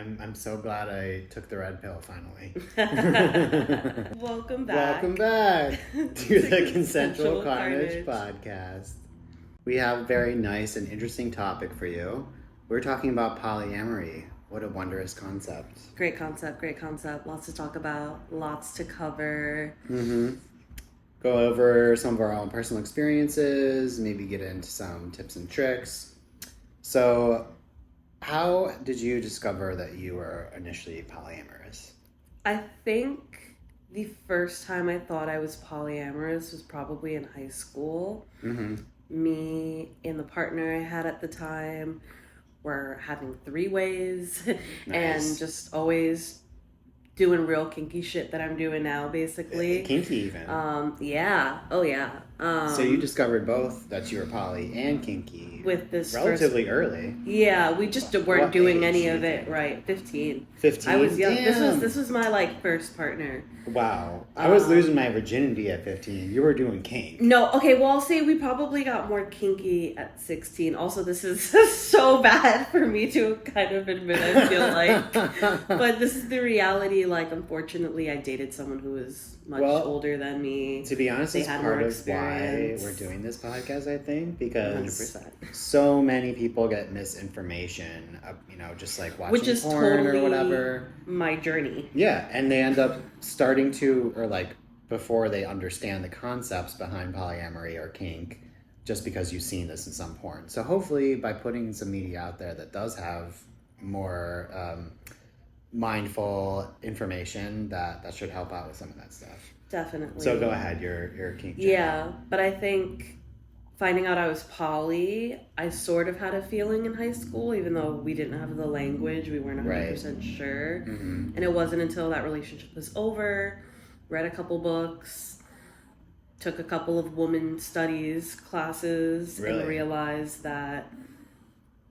I'm so glad I took the red pill finally. Welcome back. Welcome back to the Consensual Carnage podcast. We have a very nice and interesting topic for you. We're talking about polyamory. What a wondrous concept. Great concept. Lots to talk about, lots to cover. Go over some of our own personal experiences, maybe get into some tips and tricks. So, how did you discover that you were initially polyamorous? I think the first time I thought I was polyamorous was probably in high school. Me and the partner I had at the time were having three-ways and just always doing real kinky shit that I'm doing now, basically. Kinky even. Yeah. Oh, yeah. So you discovered both that you were poly and kinky with this relatively early. Yeah, we just weren't doing any of it think? right. 15. 15. I was young. Damn. This was my first partner. Wow. I was losing my virginity at 15. You were doing kink. No, okay, well, see, we probably got more kinky at 16. Also, this is so bad for me to kind of admit, I feel like. But this is the reality. Unfortunately, I dated someone who was much older than me. To be honest, it's part of why we're doing this podcast, I think, because 100%. So many people get misinformation, just like watching Which is porn totally or whatever. My journey. Yeah, and they end up starting to, before they understand the concepts behind polyamory or kink, just because you've seen this in some porn. So hopefully by putting some media out there that does have more mindful information, that should help out with some of that stuff. Definitely. So go ahead, your kink journey. Yeah, but I think finding out I was poly, I sort of had a feeling in high school, even though we didn't have the language, we weren't 100% sure. And it wasn't until that relationship was over, read a couple books, took a couple of woman studies classes, and realized that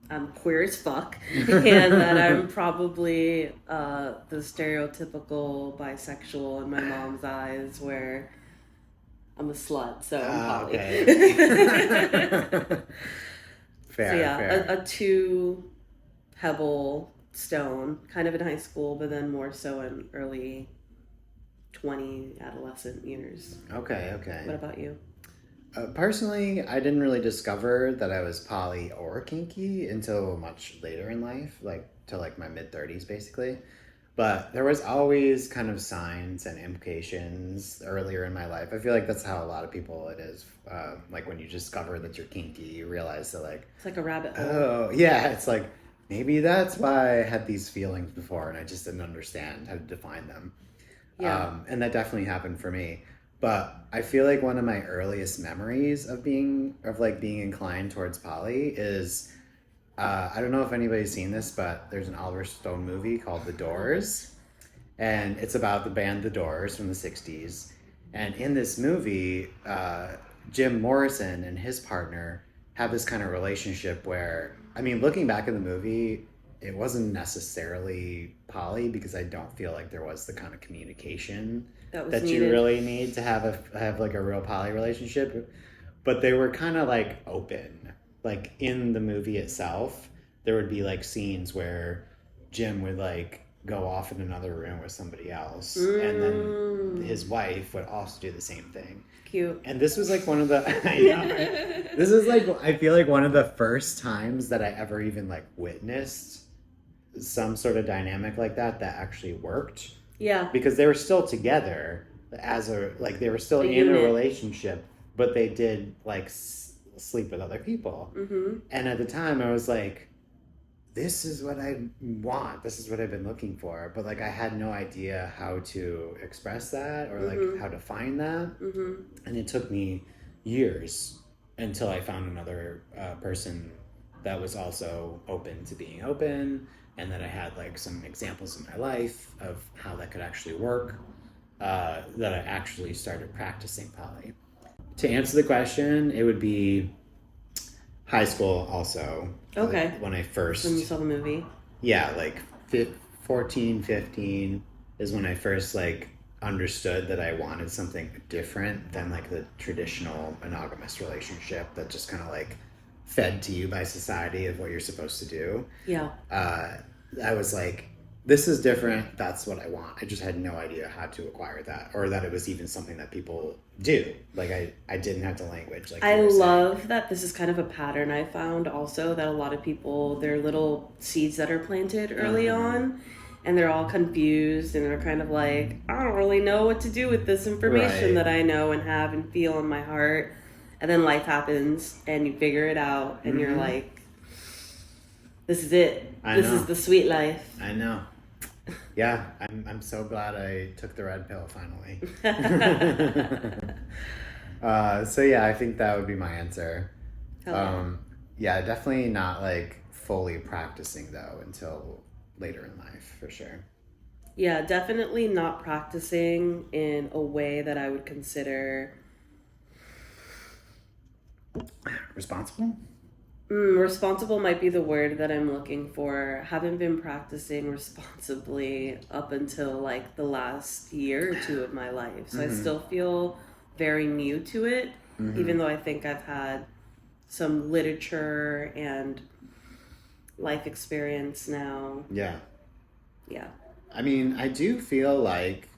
I'm queer as fuck, and that I'm probably the stereotypical bisexual in my mom's eyes, where I'm a slut, so I'm poly. Okay. Fair. A 2 pebble stone, kind of in high school, but then more so in early 20 adolescent years. Okay. What about you? Personally, I didn't really discover that I was poly or kinky until much later in life, to my mid-30s, basically. But there was always kind of signs and implications earlier in my life. I feel like that's how a lot of people it is. When you discover that you're kinky, you realize that it's like a rabbit hole. Oh, yeah. It's maybe that's why I had these feelings before and I just didn't understand how to define them. Yeah. And that definitely happened for me. But I feel like one of my earliest memories of being inclined towards poly is, I don't know if anybody's seen this, but there's an Oliver Stone movie called The Doors, and it's about the band The Doors from the 60s. And in this movie, Jim Morrison and his partner have this kind of relationship where, looking back at the movie, it wasn't necessarily poly because I don't feel like there was the kind of communication that you really need to have a real poly relationship. But they were kind of open. In the movie itself, there would be scenes where Jim would go off in another room with somebody else, and then his wife would also do the same thing. Cute. And this was one of the I know, right? This is I feel like one of the first times that I ever even witnessed some sort of dynamic like that actually worked. Yeah. Because they were still together as they were still in a relationship, but they did sleep with other people. And at the time I was this is what I want. This is what I've been looking for. But I had no idea how to express that or how to find that. And it took me years until I found another person that was also open to being open, and that I had some examples in my life of how that could actually work, that I actually started practicing poly. To answer the question, it would be high school also. Okay. When I first... When you saw the movie? Yeah, 14, 15 is when I first understood that I wanted something different than the traditional monogamous relationship that just kind of fed to you by society of what you're supposed to do. Yeah. I was this is different. That's what I want. I just had no idea how to acquire that, or that it was even something that people do. Like I didn't have the language. Like I love that this is kind of a pattern I found also, that a lot of people, they're little seeds that are planted early on, and they're all confused, and they're kind of like, I don't really know what to do with this information that I know and have and feel in my heart. And then life happens and you figure it out, and you're like, this is it. This is the sweet life. I know. Yeah, I'm so glad I took the red pill finally. So yeah, I think that would be my answer. Yeah, definitely not like fully practicing though until later in life, for sure. Yeah, definitely not practicing in a way that I would consider responsible. Responsible might be the word that I'm looking for. Haven't been practicing responsibly up until like the last year or two of my life. So I still feel very new to it, even though I think I've had some literature and life experience now. Yeah. Yeah. I mean, I do feel like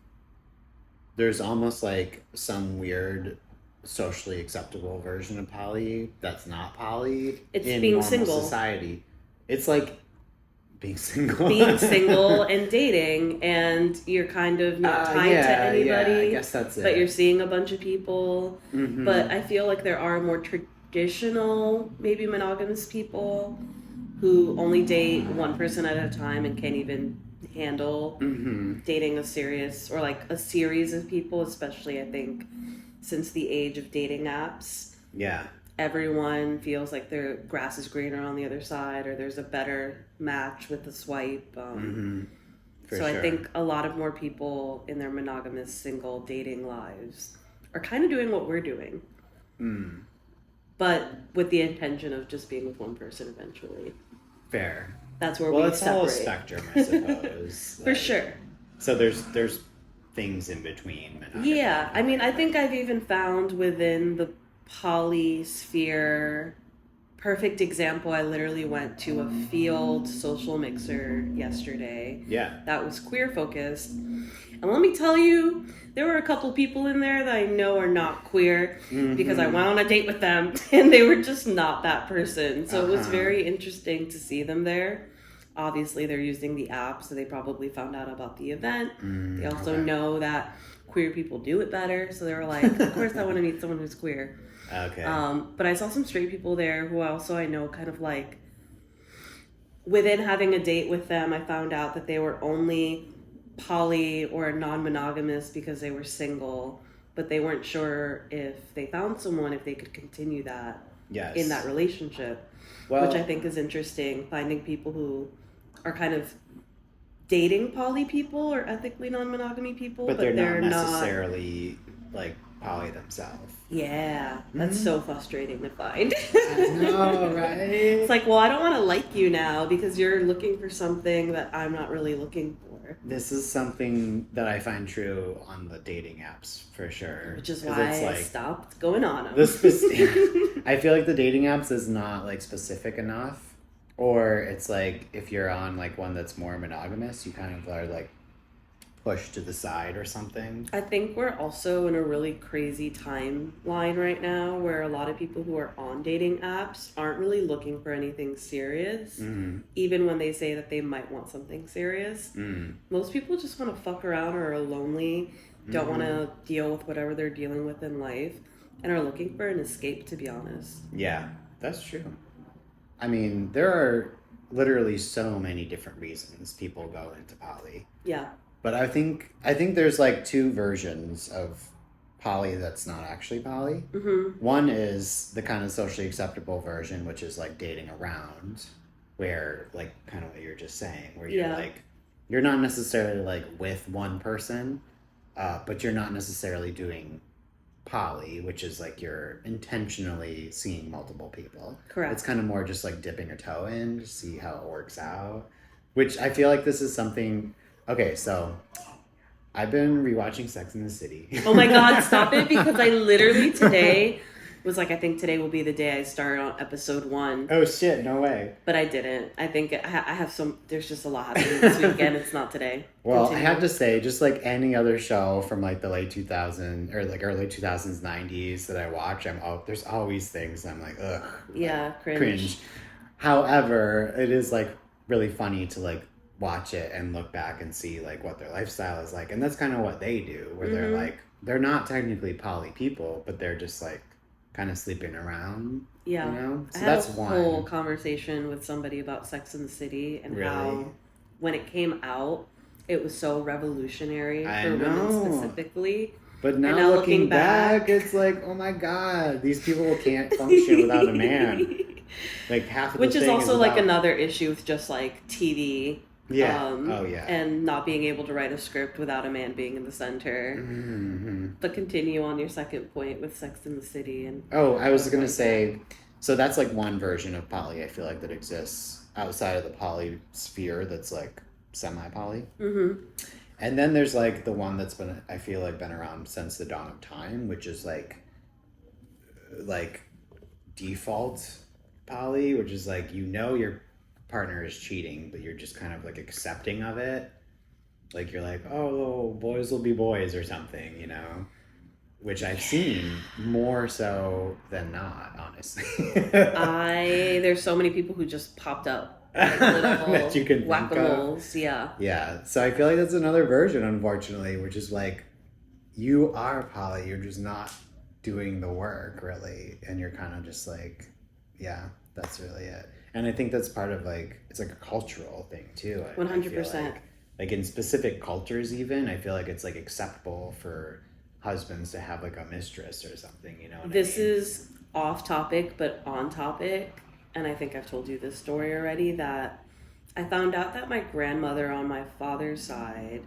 there's almost like some weird socially acceptable version of poly that's not poly. It's in being normal single. Society. It's like being single. Being single and dating, and you're kind of not tied to anybody. Yeah, I guess that's it. But you're seeing a bunch of people. But I feel like there are more traditional, maybe monogamous people who only date one person at a time and can't even handle dating a serious, or like a series of people, especially I think since the age of dating apps. Yeah. Everyone feels like their grass is greener on the other side, or there's a better match with the swipe. So sure. I think a lot of more people in their monogamous single dating lives are kind of doing what we're doing. But with the intention of just being with one person eventually. Fair. That's where we it's separate. all a spectrum, I suppose. For sure. So there's things in between. Yeah, I mean, I think I've even found within the poly sphere, perfect example, I literally went to a field social mixer yesterday. Yeah. That was queer focused. And let me tell you, there were a couple people in there that I know are not queer because I went on a date with them and they were just not that person. So it was very interesting to see them there. Obviously, they're using the app, so they probably found out about the event. They also know that queer people do it better, so they were like, of course I want to meet someone who's queer. Okay. But I saw some straight people there who also I know kind of like, within having a date with them, I found out that they were only poly or non-monogamous because they were single, but they weren't sure if they found someone, if they could continue that in that relationship, which I think is interesting, finding people who are kind of dating poly people or ethically non-monogamy people, but they're not necessarily like poly themselves. Yeah, that's so frustrating to find. I know, right? It's like, well, I don't want to like you now because you're looking for something that I'm not really looking for. This is something that I find true on the dating apps for sure. Which is why I stopped going on them. I feel like the dating apps is not like specific enough. Or it's like if you're on like one that's more monogamous, you kind of are like pushed to the side or something. I think we're also in a really crazy timeline right now where a lot of people who are on dating apps aren't really looking for anything serious, even when they say that they might want something serious. Most people just want to fuck around or are lonely, don't want to deal with whatever they're dealing with in life, and are looking for an escape, to be honest. Yeah, that's true. I mean, there are literally so many different reasons people go into poly. Yeah. But I think there's like two versions of poly that's not actually poly. One is the kind of socially acceptable version, which is like dating around, where like kind of what you're just saying, where you're like, you're not necessarily like with one person, but you're not necessarily doing poly, which is like you're intentionally seeing multiple people. Correct. It's kind of more just like dipping a toe in to see how it works out, which I feel like this is something. Okay, so I've been rewatching Sex and the City. Oh my God, stop it, because I literally today was like, I think today will be the day I start on episode 1. Oh shit, no way. But I didn't. I think I have there's just a lot happening this weekend. It's not today. Well, continue. I have to say, just like any other show from like the late 2000s or like early 2000s, 90s that I watch, there's always things I'm like, ugh. Yeah, like, cringe. However, it is like really funny to like watch it and look back and see like what their lifestyle is like. And that's kind of what they do, where they're like, they're not technically poly people, but they're just like kind of sleeping around. Yeah. You know? So I had a whole conversation with somebody about Sex and the City and how when it came out, it was so revolutionary for women specifically. But now looking back, it's like, oh my God, these people can't function without a man. Like half of the Which is also like another issue with just like TV. Yeah. And not being able to write a script without a man being in the center. Mm-hmm. But continue on your second point with Sex and the City. And I was going to say, so that's like one version of poly I feel like that exists outside of the poly sphere that's like semi-poly. Mm-hmm. And then there's like the one that's been, I feel like, been around since the dawn of time, which is like default poly, which is like, you know, your partner is cheating, but you're just kind of like accepting of it. Like you're like, oh, boys will be boys or something, you know, which I've seen more so than not, honestly. There's so many people who just popped up. Like that you can whack-a-moles, yeah. Yeah, so I feel like that's another version, unfortunately, which is like, you are poly, you're just not doing the work, really, and you're kind of just like, yeah, that's really it. And I think that's part of like, it's like a cultural thing too. 100%. Like in specific cultures even, I feel like it's like acceptable for husbands to have like a mistress or something, you know what This I mean? is off topic, but on topic. And I think I've told you this story already, that I found out that my grandmother on my father's side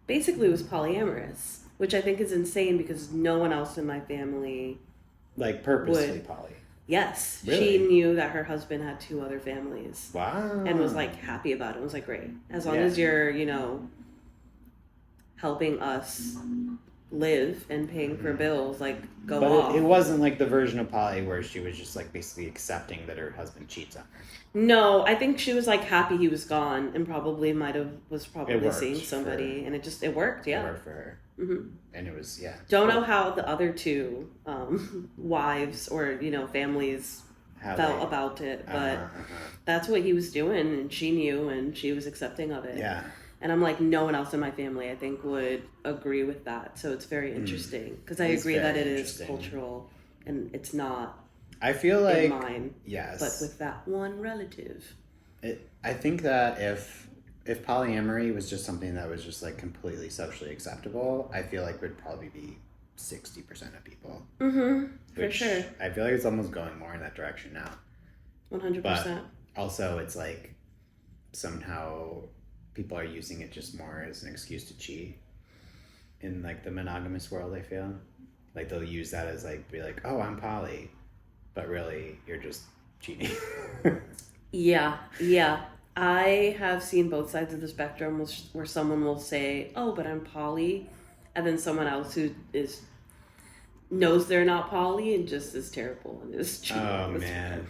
basically was polyamorous, which I think is insane because no one else in my family like purposely poly. Yes. Really? She knew that her husband had 2 other families. Wow. And was like happy about it. It was like, great. As long as you're, you know, helping us live and paying for bills, like go off. But it wasn't like the version of poly where she was just like basically accepting that her husband cheats on her. No, I think she was like happy he was gone and probably was seeing somebody, and it worked. Yeah, it worked for her. Mm-hmm. And it was Don't know how the other 2 wives or, you know, families felt about it, but that's what he was doing, and she knew, and she was accepting of it. Yeah. And I'm like, no one else in my family, I think, would agree with that. So it's very interesting because I agree that it is cultural and it's not. I feel like mine. Yes. But with that one relative. I think that if polyamory was just something that was just like completely socially acceptable, I feel like would probably be 60% of people. Mm-hmm. For sure. I feel like it's almost going more in that direction now. 100%. But also it's like somehow people are using it just more as an excuse to cheat in like the monogamous world, I feel. Like they'll use that as like, be like, oh, I'm poly. But really, you're just cheating. Yeah. I have seen both sides of the spectrum where someone will say, oh, but I'm poly. And then someone else who knows they're not poly and just is terrible and is cheating. Oh, man.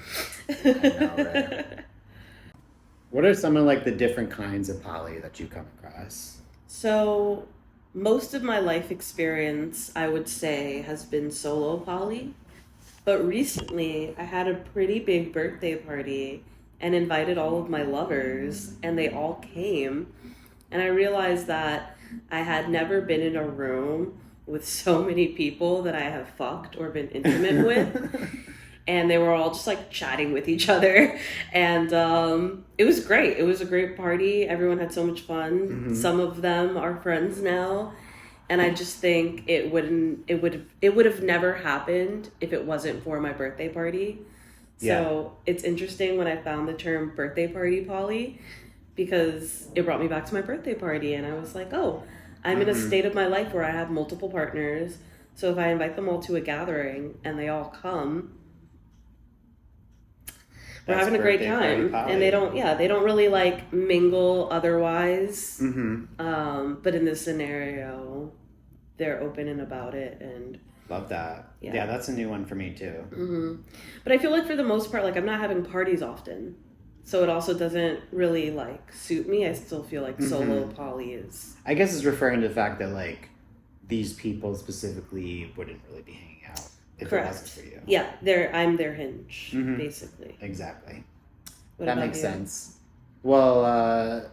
I know, right? What are some of like the different kinds of poly that you come across? So most of my life experience, I would say, has been solo poly. But recently, I had a pretty big birthday party and invited all of my lovers, and they all came. And I realized that I had never been in a room with so many people that I have fucked or been intimate with. And they were all just like chatting with each other. And it was great. It was a great party. Everyone had so much fun. Mm-hmm. Some of them are friends now. And I just think it would have never happened if it wasn't for my birthday party. So It's interesting when I found the term birthday party poly, because it brought me back to my birthday party, and I was like, oh, I'm in a state of my life where I have multiple partners. So if I invite them all to a gathering and they all come, we're having a great time. And they don't really like mingle otherwise. Mm-hmm. But in this scenario, they're open and about it, and Love that. Yeah, that's a new one for me too. But I feel like for the most part, like I'm not having parties often. So it also doesn't really like suit me. I still feel like solo poly is. I guess it's referring to the fact that like these people specifically wouldn't really be hanging out if it wasn't for you. Yeah, I'm their hinge, basically. Exactly. That makes sense. Well,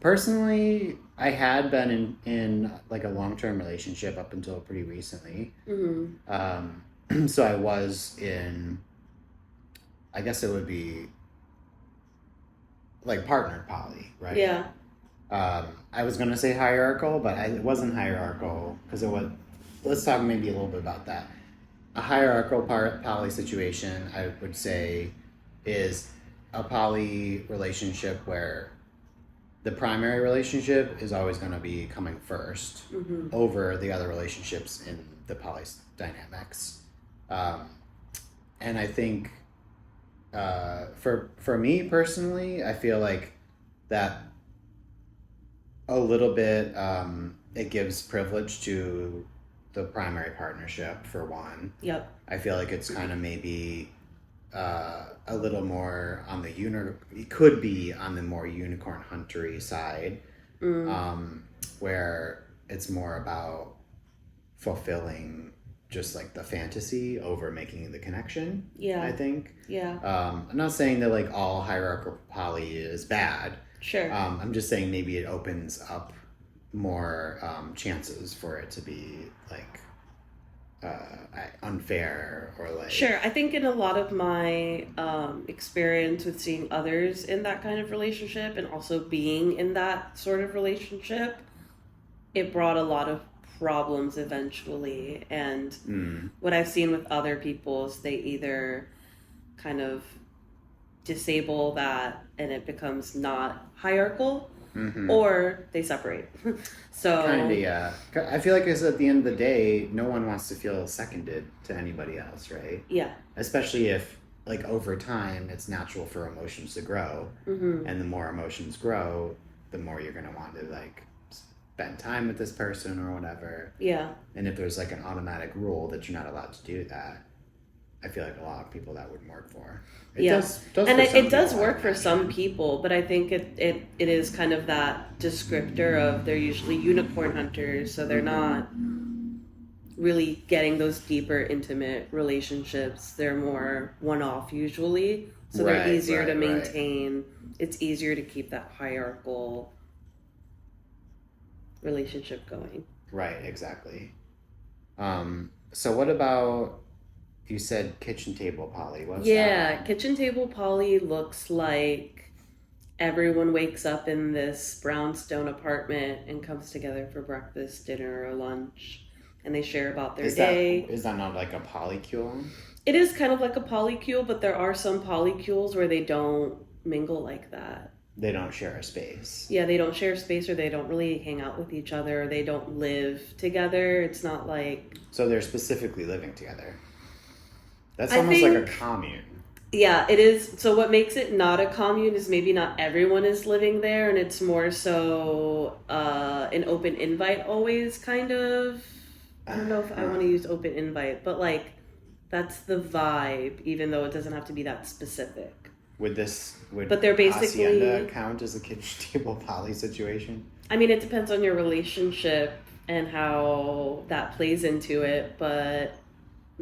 personally, I had been in like a long-term relationship up until pretty recently. So I was in, I guess it would be like partnered poly, right? Yeah. I was going to say hierarchical, but it wasn't hierarchical because it was, let's talk maybe a little bit about that. A hierarchical poly situation, I would say, is a poly relationship where the primary relationship is always going to be coming first over the other relationships in the poly dynamics. And I think for me personally, I feel like that a little bit it gives privilege to the primary partnership for one. Yep. I feel like it's kind of maybe a little more on the it could be on the more unicorn huntery side, where it's more about fulfilling just like the fantasy over making the connection. Yeah. I think. Yeah. I'm not saying that like all hierarchical poly is bad. Sure. I'm just saying maybe it opens up more chances for it to be like unfair or like. Sure. I think in a lot of my experience with seeing others in that kind of relationship and also being in that sort of relationship, it brought a lot of problems eventually. And what I've seen with other people is they either kind of disable that and it becomes not hierarchical, or they separate. So kind of, yeah. I feel like it's at the end of the day, no one wants to feel seconded to anybody else, right? Yeah. Especially if like over time it's natural for emotions to grow, and the more emotions grow, the more you're gonna want to like spend time with this person or whatever. Yeah. And if there's like an automatic rule that you're not allowed to do that, I feel like a lot of people that would work for. It does and it does work for some people, but I think it is kind of that descriptor of they're usually unicorn hunters, so they're not really getting those deeper intimate relationships. They're more one-off usually, so they're easier to maintain. It's easier to keep that hierarchical relationship going. Right, exactly. So what about, you said kitchen table poly? What's that? Kitchen table poly looks like everyone wakes up in this brownstone apartment and comes together for breakfast, dinner, or lunch, and they share about their day. Is that not like a polycule? It is kind of like a polycule, but there are some polycules where they don't mingle like that. They don't share a space. Yeah, they don't share space, or they don't really hang out with each other, or they don't live together. It's not like... So they're specifically living together. That's almost like a commune. Yeah, it is. So what makes it not a commune is maybe not everyone is living there, and it's more so an open invite always, kind of. I don't know if I want to use open invite, but like that's the vibe, even though it doesn't have to be that specific. Would but they're basically Hacienda count as a kitchen table poly situation? I mean, it depends on your relationship and how that plays into it, but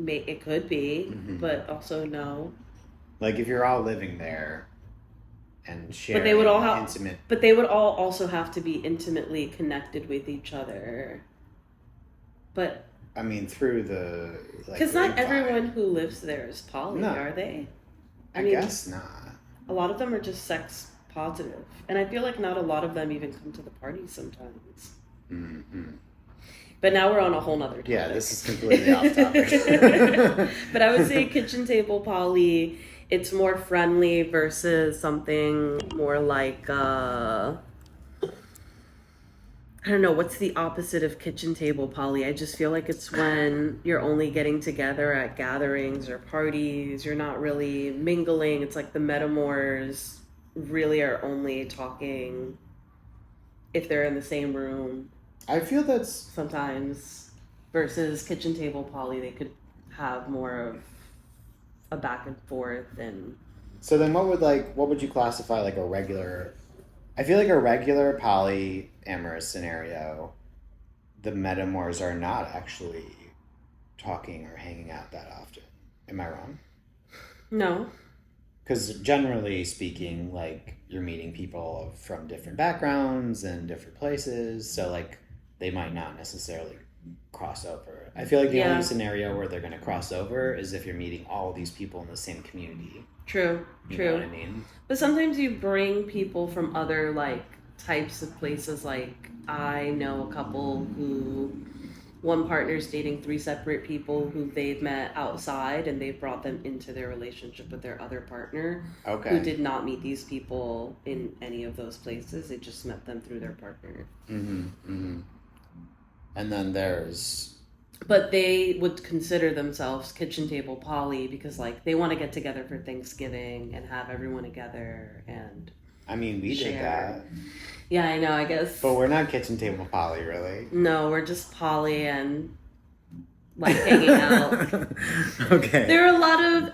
it could be, but also no. Like if you're all living there and sharing, but they would all have intimate. But they would all also have to be intimately connected with each other. But I mean, through the because not everyone who lives there is poly, are they? I mean, guess not. A lot of them are just sex positive, and I feel like not a lot of them even come to the party sometimes. But now we're on a whole nother topic. Yeah, this is completely off topic. But I would say kitchen table poly, it's more friendly versus something more like, I don't know, what's the opposite of kitchen table poly? I just feel like it's when you're only getting together at gatherings or parties. You're not really mingling. It's like the metamors really are only talking if they're in the same room. I feel that's... Sometimes. versus kitchen table poly, they could have more of a back and forth. And so then what would you classify like a regular, I feel like a regular polyamorous scenario, the metamors are not actually talking or hanging out that often. Am I wrong? No. Because generally speaking, like you're meeting people from different backgrounds and different places, so like they might not necessarily cross over. I feel like the only scenario where they're going to cross over is if you're meeting all these people in the same community. True. You know what I mean? But sometimes you bring people from other like types of places. Like I know a couple who one partner's dating 3 separate people who they've met outside, and they've brought them into their relationship with their other partner. Okay. Who did not meet these people in any of those places. They just met them through their partner. Mm-hmm. Mm-hmm. And then there's... But they would consider themselves kitchen table poly because, like, they want to get together for Thanksgiving and have everyone together and I mean, we share. did that. Yeah, I know, I guess. But we're not kitchen table poly, really. No, we're just poly and, like, hanging out. Okay. There are a lot of,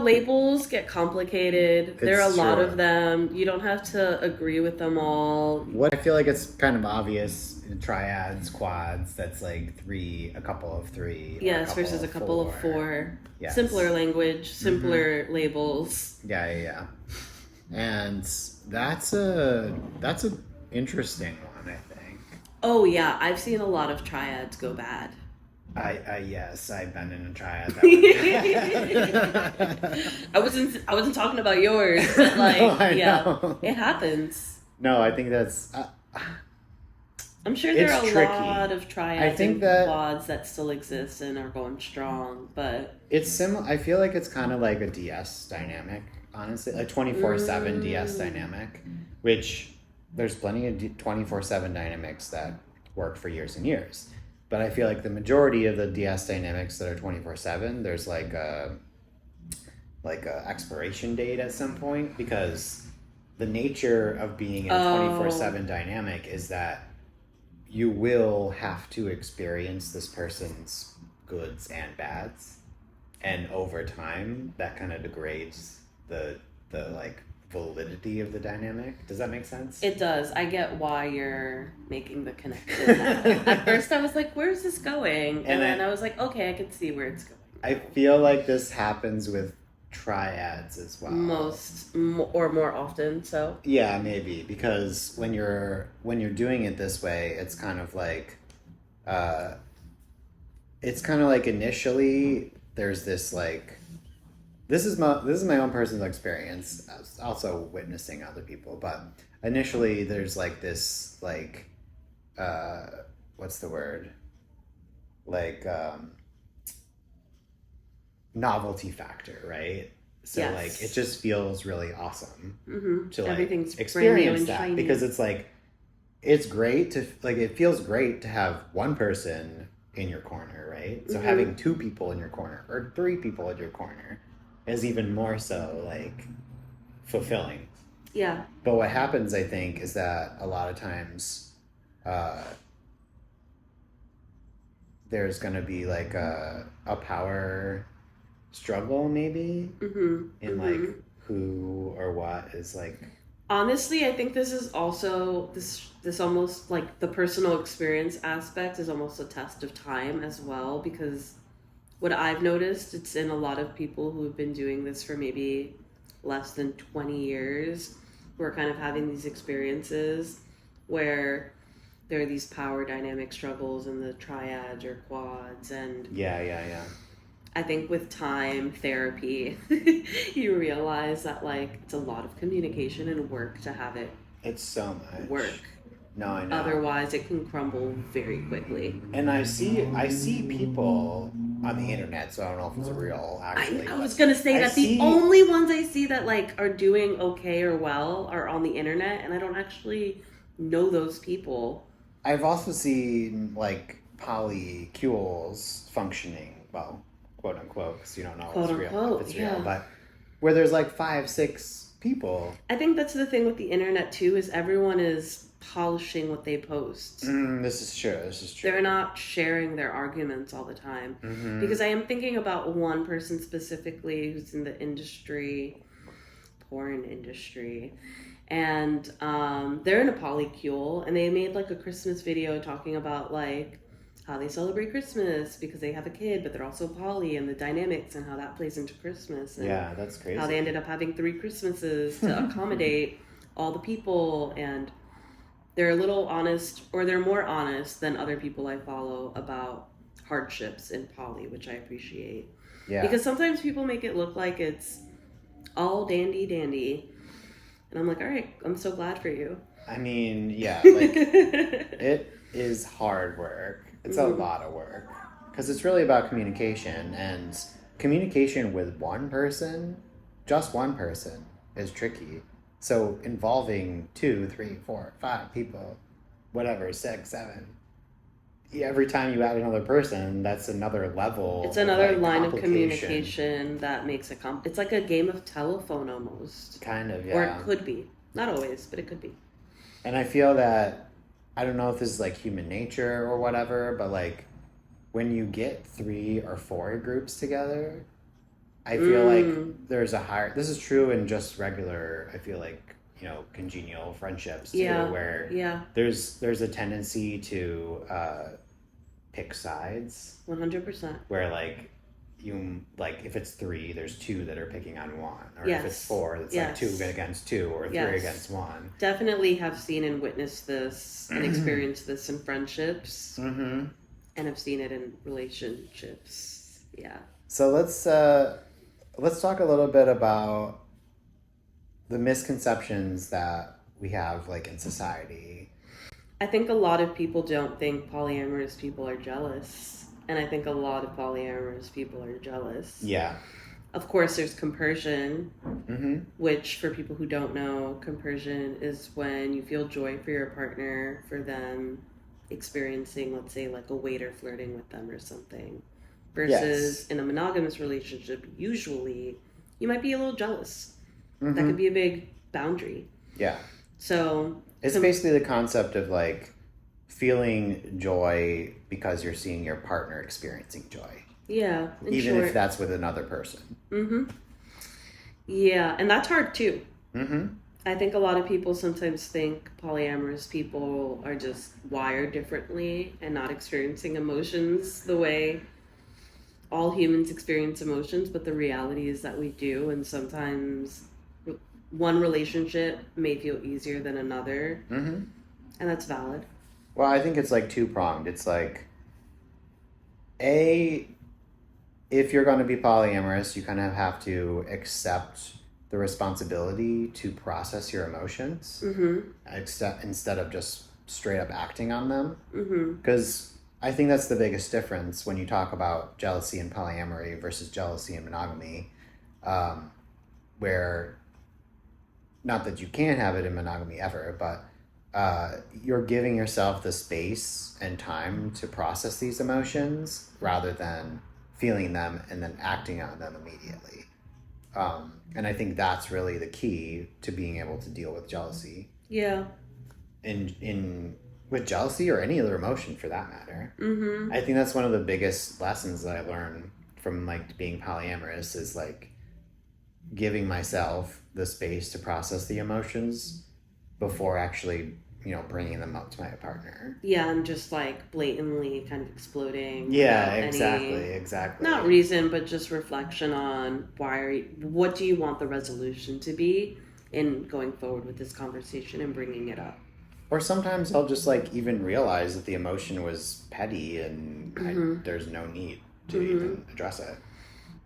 labels get complicated. There are a lot of them. You don't have to agree with them all. What I feel like it's kind of obvious in triads, quads, that's like a couple of 3. Yes, versus a couple of 4. Yes. Simpler language, simpler labels. Yeah. And that's a interesting one, I think. Oh yeah, I've seen a lot of triads go bad. Yes, I've been in a triad. I wasn't talking about yours, but like, know. It happens. No, I think that's. I'm sure there are a tricky. lot of triads and quads that still exist and are going strong, but it's similar. I feel like it's kind of like a DS dynamic, honestly, a 24/7 DS dynamic, which there's plenty of 24/7 dynamics that work for years and years. But I feel like the majority of the DS dynamics that are 24/7, there's like a expiration date at some point, because the nature of being in a 24/7 dynamic is that you will have to experience this person's goods and bads, and over time that kind of degrades the like validity of the dynamic. Does that make sense? It does. I get why you're making the connection now. At first I was like, where's this going? And then I was like, okay, I can see where it's going. I feel like this happens with triads as well. More often, so. Yeah, maybe, because when you're doing it this way, it's kind of like initially there's this like, this is my own personal experience, also witnessing other people, but initially there's like this like what's the word, like novelty factor, right? So yes. Like it just feels really awesome to like everything's experience that, shiny. because it's like, it's great to like, it feels great to have one person in your corner, right? So having 2 people in your corner or 3 people in your corner is even more so like fulfilling. Yeah. But what happens, I think, is that a lot of times there's going to be like a power struggle maybe in like who or what is like. Honestly, I think this is also this almost like the personal experience aspect is almost a test of time as well, because what I've noticed, it's in a lot of people who have been doing this for maybe less than 20 years, who are kind of having these experiences where there are these power dynamic struggles in the triads or quads. And Yeah. I think with time, therapy, you realize that like it's a lot of communication and work to have it. It's so much work. No, I know. Otherwise, it can crumble very quickly. And I see people on the internet, so I don't know if it's real, actually. I was gonna say that the only ones I see that like are doing okay or well are on the internet, and I don't actually know those people. I've also seen like polycules functioning, well, quote unquote, because you don't know if it's real, but where there's like 5-6 people. I think that's the thing with the internet too, is everyone is polishing what they post. This is true. They're not sharing their arguments all the time. Mm-hmm. Because I am thinking about one person specifically who's in the porn industry. And they're in a polycule, and they made like a Christmas video talking about like how they celebrate Christmas because they have a kid, but they're also poly, and the dynamics and how that plays into Christmas. And yeah, that's crazy. how they ended up having 3 Christmases to accommodate all the people, and they're a little honest, or they're more honest than other people I follow about hardships in poly, which I appreciate. Yeah. Because sometimes people make it look like it's all dandy. And I'm like, all right, I'm so glad for you. I mean, yeah, like, it is hard work. It's a lot of work. Because it's really about communication. And communication with one person, just one person, is tricky. So involving 2, 3, 4, 5 people, whatever, 6, 7. Every time you add another person, that's another level. It's another line of communication that makes it it's like a game of telephone almost. Kind of, yeah. Or it could be. Not always, but it could be. And I feel that, I don't know if this is like human nature or whatever, but like when you get 3 or 4 groups together, I feel like there's a higher, this is true in just regular, I feel like, you know, congenial friendships too, where there's a tendency to pick sides. 100%. Where like if it's 3, there's 2 that are picking on 1, or if it's 4, it's like 2 against 2, or 3 against 1. Definitely have seen and witnessed this and experienced this in friendships, and have seen it in relationships. Yeah. So let's talk a little bit about the misconceptions that we have like in society. I think a lot of people don't think polyamorous people are jealous. And I think a lot of polyamorous people are jealous. Yeah. Of course, there's compersion, which for people who don't know, compersion is when you feel joy for your partner, for them experiencing, let's say, like a waiter flirting with them or something. Versus in a monogamous relationship, usually you might be a little jealous. That could be a big boundary. Yeah. So it's basically the concept of like feeling joy because you're seeing your partner experiencing joy. Yeah. Even if that's with another person. Yeah, and that's hard too. I think a lot of people sometimes think polyamorous people are just wired differently and not experiencing emotions the way all humans experience emotions, but the reality is that we do, and sometimes one relationship may feel easier than another, and that's valid. Well, I think it's like 2-pronged. It's like, if you're going to be polyamorous, you kind of have to accept the responsibility to process your emotions, instead of just straight up acting on them. Because I think that's the biggest difference when you talk about jealousy and polyamory versus jealousy and monogamy, where, not that you can't have it in monogamy ever, but you're giving yourself the space and time to process these emotions rather than feeling them and then acting on them immediately. And I think that's really the key to being able to deal with jealousy. Yeah. With jealousy or any other emotion for that matter. I think that's one of the biggest lessons that I learned from like being polyamorous is like giving myself the space to process the emotions before actually, bringing them up to my partner. Yeah, and just like blatantly kind of exploding. Yeah, exactly. Not reason, but just reflection on what do you want the resolution to be in going forward with this conversation and bringing it up. Or sometimes I'll just like even realize that the emotion was petty and there's no need to even address it.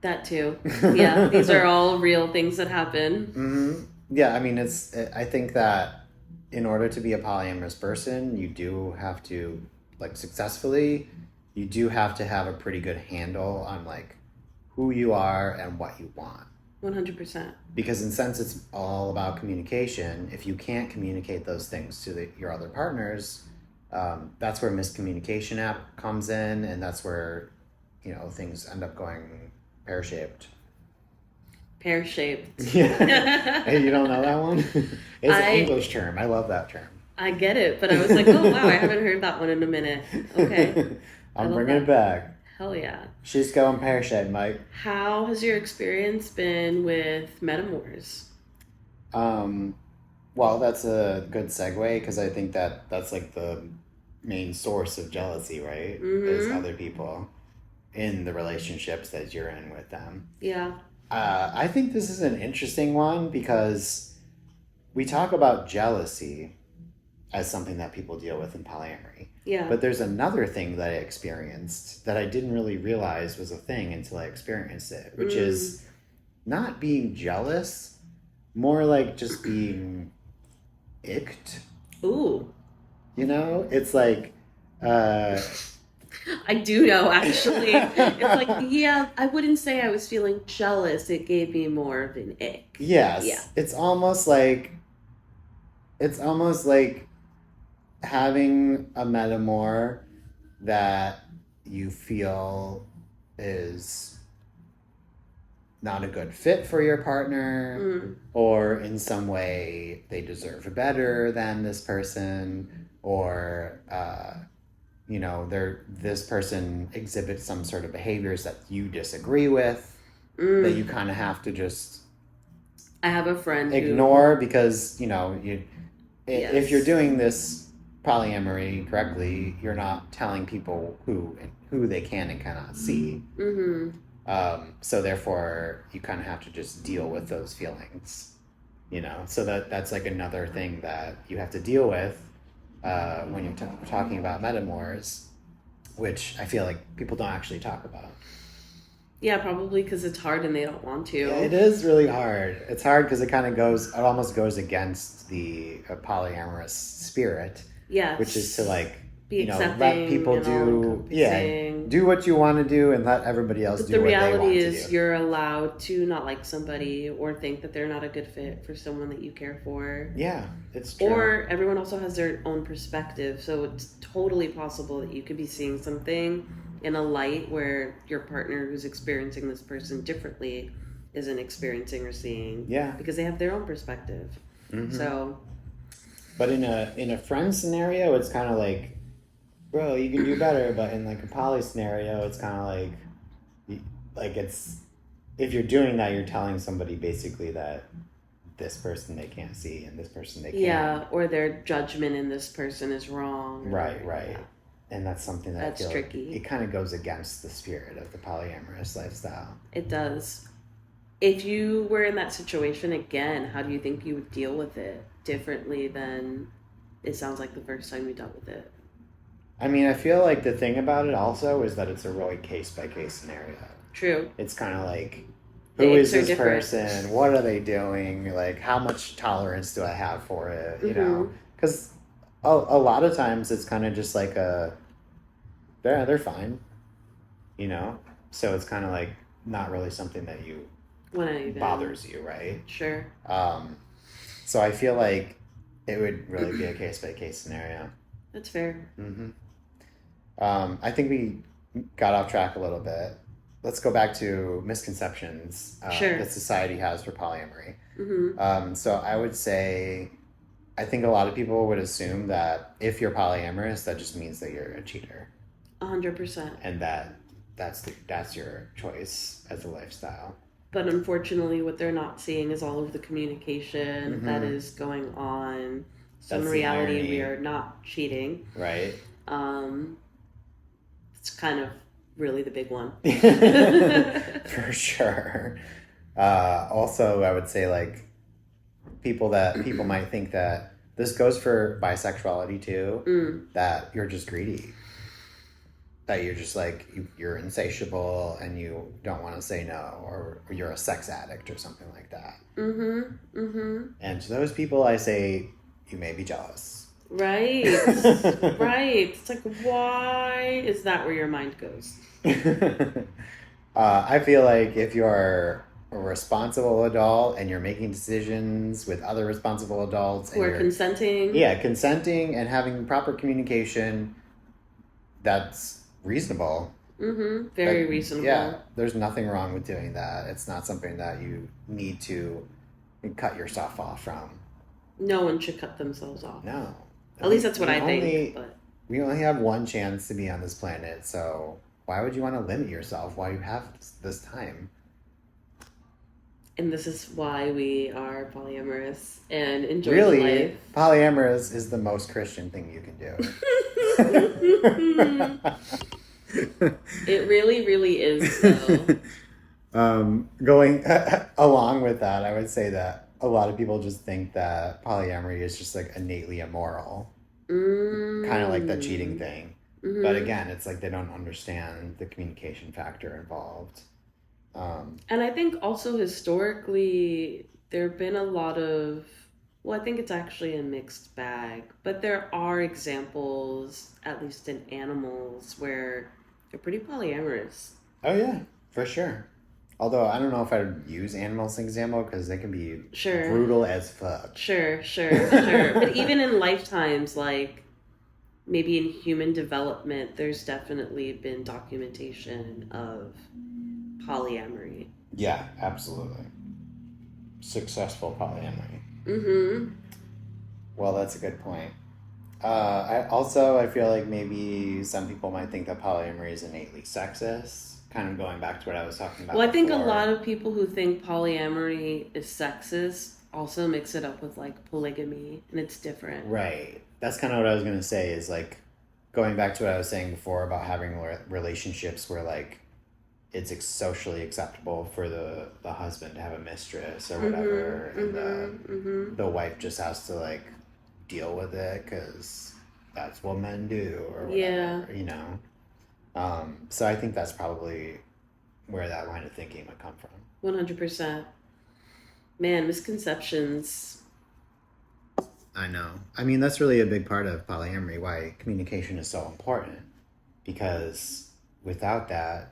That too. Yeah, these are all real things that happen. Yeah, I mean, I think that in order to be a polyamorous person, you do have to, like, successfully, you do have to have a pretty good handle on, like, who you are and what you want. 100%. Because in a sense, it's all about communication. If you can't communicate those things to your other partners, that's where miscommunication comes in, and that's where, things end up going pear-shaped. Pear-shaped. Yeah. Hey, you don't know that one? It's an English term. I love that term. I get it, but I was like, oh wow, I haven't heard that one in a minute. Okay. I'm bringing it back. Hell yeah. She's going pear-shaped, Mike. How has your experience been with metamors? Well, that's a good segue because I think that's like the main source of jealousy, right? Is other people in the relationships that you're in with them. Yeah. I think this is an interesting one because we talk about jealousy as something that people deal with in polyamory. Yeah. But there's another thing that I experienced that I didn't really realize was a thing until I experienced it, which is not being jealous, more like just being icked. Ooh. You know? It's like... I do know, actually. It's like, yeah, I wouldn't say I was feeling jealous. It gave me more of an ick. Yes. Yeah. It's almost like having a metamor that you feel is not a good fit for your partner, or in some way they deserve better than this person, or this person exhibits some sort of behaviors that you disagree with, that you kind of have to just I have a friend ignore because if you're doing this polyamory correctly, you're not telling people who they can and cannot see. So therefore, you kind of have to just deal with those feelings, So that's like another thing that you have to deal with when you're talking about metamors, which I feel like people don't actually talk about. Yeah, probably because it's hard and they don't want to. Yeah, it is really hard. It's hard because it almost goes against the polyamorous spirit. Yes. Which is to be accepting, let people do what you want to do and let everybody else do what they want to do. The reality is you're allowed to not like somebody or think that they're not a good fit for someone that you care for. Yeah, it's true. Or everyone also has their own perspective, so it's totally possible that you could be seeing something in a light where your partner who's experiencing this person differently isn't experiencing or seeing. Yeah. Because they have their own perspective. So... But in a friend scenario, it's kind of like, bro, you can do better. But in like a poly scenario, it's kind of like it's, if you're doing that, you're telling somebody basically that this person they can't see and this person they can. Yeah, or their judgment in this person is wrong. Right. Yeah. And that's something that's tricky. It kind of goes against the spirit of the polyamorous lifestyle. It does. If you were in that situation again, how do you think you would deal with it differently than it sounds like the first time you dealt with it? I mean, I feel like the thing about it also is that it's a really case-by-case scenario. True. It's kind of like, who is this person? What are they doing? Like, how much tolerance do I have for it? You know? Because a lot of times it's kind of just like they're fine. So it's kind of like not really something that bothers you, right? Sure. So I feel like it would really be a case-by-case scenario. That's fair. I think we got off track a little bit. Let's go back to misconceptions that society has for polyamory. So I would say, I think a lot of people would assume that if you're polyamorous, that just means that you're a cheater. 100%. And that's your choice as a lifestyle. But unfortunately, what they're not seeing is all of the communication that is going on. So in reality, we are not cheating. Right. It's kind of really the big one. For sure. Also, I would say people might think that this goes for bisexuality too, that you're just greedy. That you're just you're insatiable and you don't want to say no, or you're a sex addict or something like that. And to those people, I say, you may be jealous. Right. Right. It's like, why is that where your mind goes? I feel like if you're a responsible adult and you're making decisions with other responsible adults who are consenting. Yeah, consenting and having proper communication, that's reasonable. Very reasonable. Yeah, there's nothing wrong with doing that. It's not something that you need to cut yourself off from. No one should cut themselves off. No. At least that's what I think. But we only have one chance to be on this planet, so why would you want to limit yourself while you have this time? And this is why we are polyamorous and enjoy really, life. Polyamorous is the most Christian thing you can do. It really, really is, though. Going along with that, I would say that a lot of people just think that polyamory is just like innately immoral. Kind of like the cheating thing. Mm-hmm. But again, it's like they don't understand the communication factor involved. And I think also historically, there have been a lot of, well, I think it's actually a mixed bag, but there are examples, at least in animals, where they're pretty polyamorous. Oh, yeah, for sure. Although I don't know if I'd use animals as an example because they can be brutal as fuck. Sure. But even in lifetimes, like maybe in human development, there's definitely been documentation of polyamory. Yeah, absolutely. Successful polyamory. Mm-hmm. Well, that's a good point. I feel like maybe some people might think that polyamory is innately sexist. Kind of going back to what I was talking about. Well, I think a lot of people who think polyamory is sexist also mix it up with like polygamy, and it's different. Right. That's kind of what I was going to say is like going back to what I was saying before about having relationships where like it's socially acceptable for the husband to have a mistress or whatever, and the wife just has to like deal with it because that's what men do or whatever, you know. So I think that's probably where that line of thinking would come from. 100%. Man, misconceptions. I know. I mean, that's really a big part of polyamory, why communication is so important. Because without that,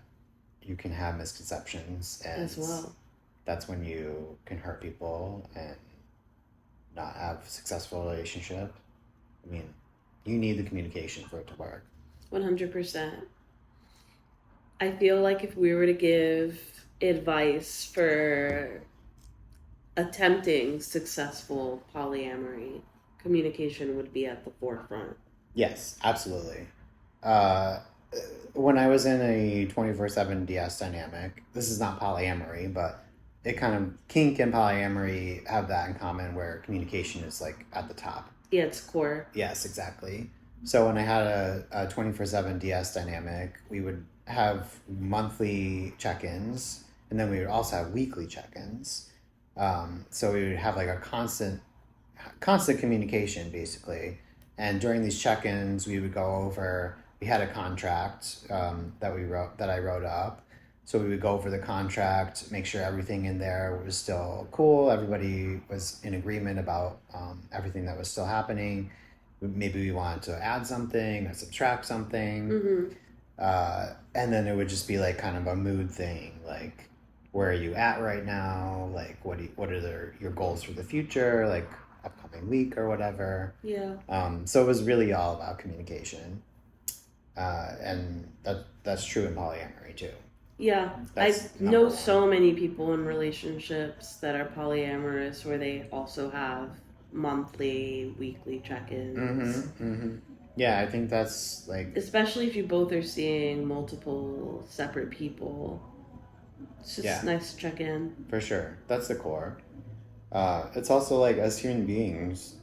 you can have misconceptions. And as well. That's when you can hurt people and not have a successful relationship. I mean, you need the communication for it to work. 100%. I feel like if we were to give advice for attempting successful polyamory, communication would be at the forefront. Yes, absolutely. When I was in a 24/7 DS dynamic, this is not polyamory, but it kind of, kink and polyamory have that in common where communication is like at the top. Yeah, it's core. Yes, exactly. So when I had a 24/7 DS dynamic, we would have monthly check-ins, and then we would also have weekly check-ins. So we would have like a constant communication basically. And during these check-ins, we would go over. We had a contract that I wrote up. So we would go over the contract, make sure everything in there was still cool. Everybody was in agreement about everything that was still happening. Maybe we wanted to add something or subtract something. Mm-hmm. And then it would just be like kind of a mood thing, like where are you at right now? Like what are your goals for the future, like upcoming week or whatever. Yeah. So it was really all about communication, and that's true in polyamory too. Yeah, I know so many people in relationships that are polyamorous where they also have monthly, weekly check-ins. Mm-hmm, mm-hmm. Yeah, I think that's like... Especially if you both are seeing multiple separate people. It's just nice to check in. For sure. That's the core. It's also like, as human beings,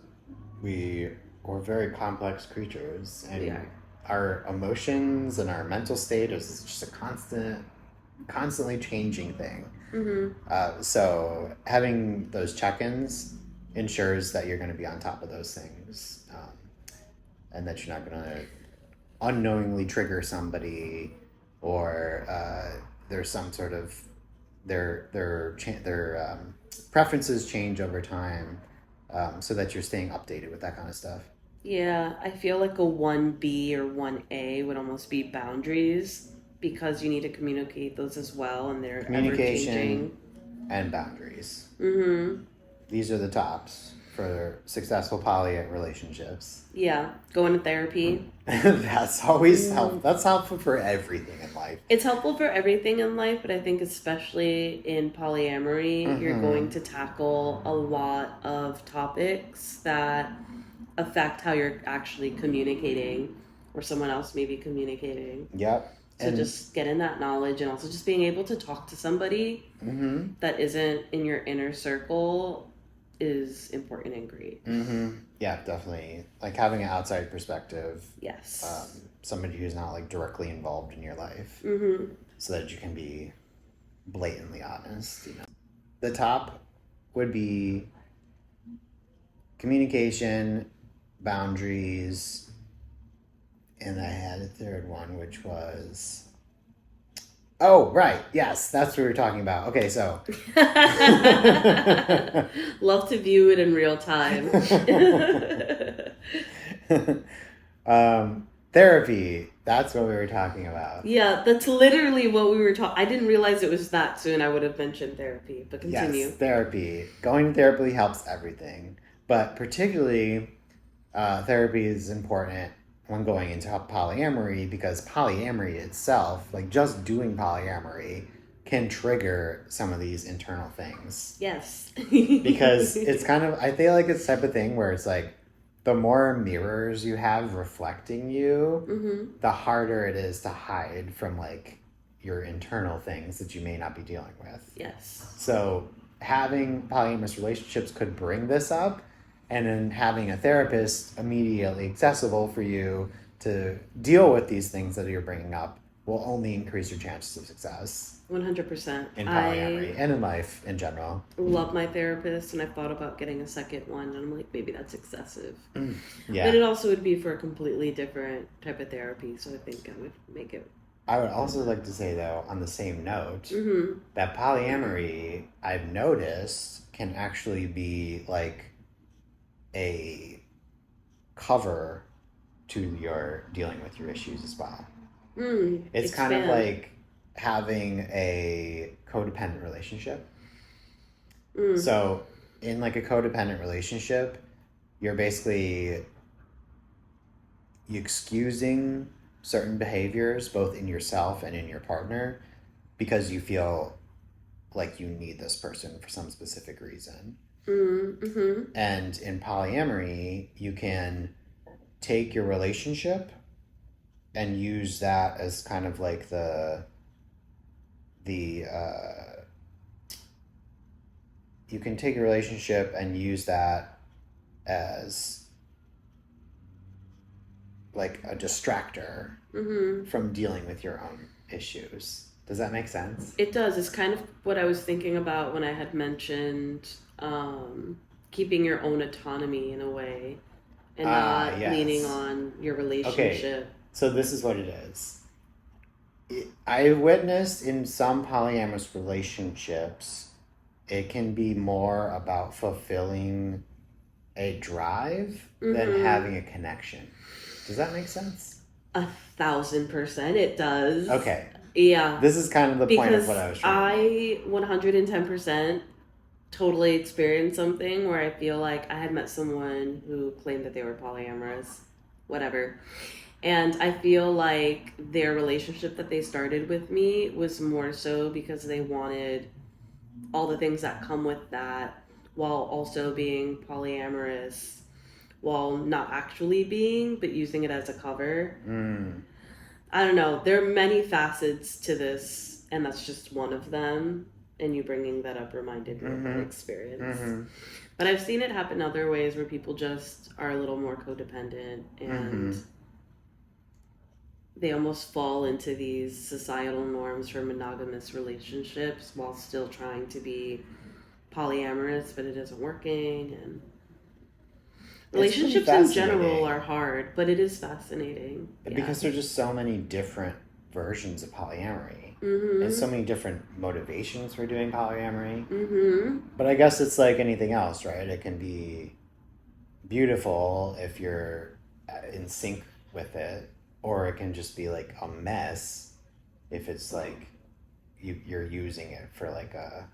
we're very complex creatures. And our emotions and our mental state is just a constantly changing thing. Mm-hmm. So having those check-ins ensures that you're going to be on top of those things. And that you're not going to unknowingly trigger somebody, or there's some sort of their preferences change over time, so that you're staying updated with that kind of stuff. Yeah, I feel like a 1B or 1A would almost be boundaries, because you need to communicate those as well, and they're communication ever-changing. And boundaries. Mm-hmm. These are the tops for successful poly relationships. Yeah, going to therapy. That's always helpful. That's helpful for everything in life. It's helpful for everything in life, but I think especially in polyamory, you're going to tackle a lot of topics that affect how you're actually communicating or someone else may be communicating. Yep. So just getting that knowledge and also just being able to talk to somebody that isn't in your inner circle is important and great. Yeah, definitely. Like having an outside perspective. Yes. Somebody who's not like directly involved in your life, so that you can be blatantly honest. You know, the top would be communication, boundaries, and I had a third one, which was. Oh, right. Yes, that's what we were talking about. Okay, so. Love to view it in real time. Therapy. That's what we were talking about. Yeah, that's literally what we were talking. I didn't realize it was that soon. I would have mentioned therapy, but continue. Yes, therapy. Going to therapy helps everything, but particularly therapy is important when going into polyamory, because polyamory itself, like just doing polyamory, can trigger some of these internal things. Yes. Because it's kind of, I feel like it's the type of thing where it's like, the more mirrors you have reflecting you, the harder it is to hide from like your internal things that you may not be dealing with. Yes. So having polyamorous relationships could bring this up, and then having a therapist immediately accessible for you to deal with these things that you're bringing up will only increase your chances of success. 100%. In polyamory and in life in general. Love my therapist, and I thought about getting a second one, and I'm like, maybe that's excessive. Yeah. But it also would be for a completely different type of therapy, so I think I would make it. I would also like to say, though, on the same note, that polyamory, I've noticed, can actually be like a cover to your dealing with your issues as well. It's kind of like having a codependent relationship. So in like a codependent relationship, you're basically excusing certain behaviors both in yourself and in your partner because you feel like you need this person for some specific reason. And in polyamory, you can take your relationship and use that as kind of like you can take a relationship and use that as like a distractor from dealing with your own issues. Does that make sense? It does. It's kind of what I was thinking about when I had mentioned keeping your own autonomy in a way and not leaning on your relationship. Okay. So this is what it is. I've witnessed in some polyamorous relationships, it can be more about fulfilling a drive than having a connection. Does that make sense? 1,000% it does. Okay. Yeah. This is kind of the point of what I was trying to I 110% totally experienced something where I feel like I had met someone who claimed that they were polyamorous, whatever. And I feel like their relationship that they started with me was more so because they wanted all the things that come with that while also being polyamorous, while not actually being, but using it as a cover. I don't know. There are many facets to this, and that's just one of them. And you bringing that up reminded me of that experience. But I've seen it happen other ways where people just are a little more codependent and they almost fall into these societal norms for monogamous relationships while still trying to be polyamorous, but it isn't working. And relationships in general are hard, but it is fascinating. Because there's just so many different versions of polyamory. And so many different motivations for doing polyamory. But I guess it's like anything else, right? It can be beautiful if you're in sync with it, or it can just be like a mess if it's like you're using it for like a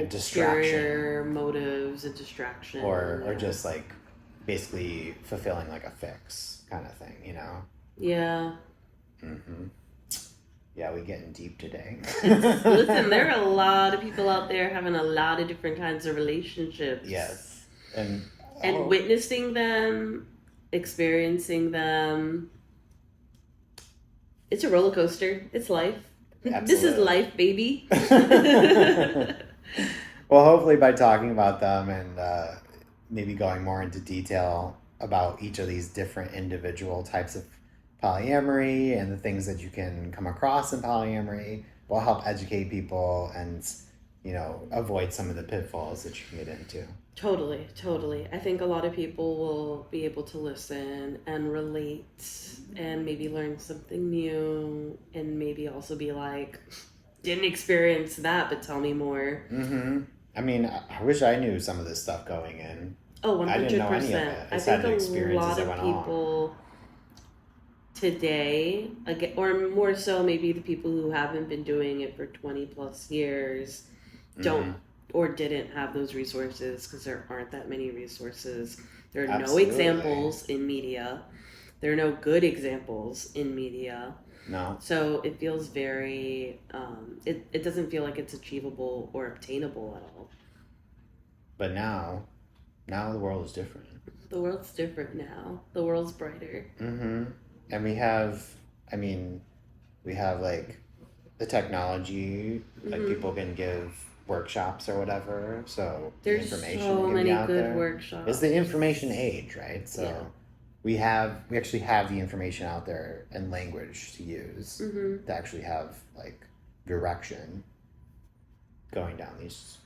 distraction, motives, a distraction, or just like basically fulfilling like a fix kind of thing, you know? Yeah. Yeah, we're getting deep today. Listen, there are a lot of people out there having a lot of different kinds of relationships. Yes. And And witnessing them, experiencing them, it's a roller coaster. It's life. Absolutely. This is life, baby. Well, hopefully by talking about them and maybe going more into detail about each of these different individual types of polyamory and the things that you can come across in polyamory will help educate people and, you know, avoid some of the pitfalls that you can get into. Totally. I think a lot of people will be able to listen and relate and maybe learn something new and maybe also be like, didn't experience that, but tell me more. Mm-hmm. I mean, I wish I knew some of this stuff going in. Oh, 100%. I didn't know any of it. I think a lot of people today, or more so maybe the people who haven't been doing it for 20 plus years, don't or didn't have those resources because there aren't that many resources. There are no examples in media. There are no good examples in media. No. So it feels very, it doesn't feel like it's achievable or obtainable at all. Like now the world is different. The world's different now. The world's brighter. Mm-hmm. And we have like the technology, like people can give workshops or whatever. So there's the information so can many be out good there. workshops. It's the information age, right? So we actually have the information out there and language to use to actually have like direction going down these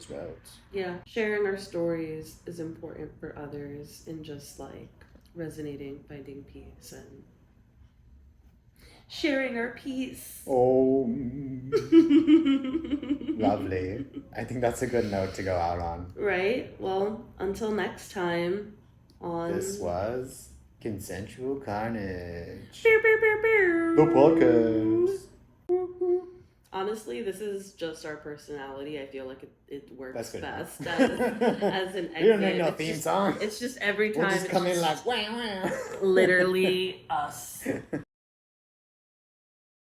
roads. Yeah, sharing our stories is important for others and just like resonating, finding peace and sharing our peace. Oh, lovely. I think that's a good note to go out on. Right? Well, until next time This was Consensual Carnage. Beow, beow, beow, beow. The podcast. Honestly, this is just our personality. I feel like it works best as an exit. We don't need no theme song. It's just every time. We'll just come in like, wah, wah. Literally us.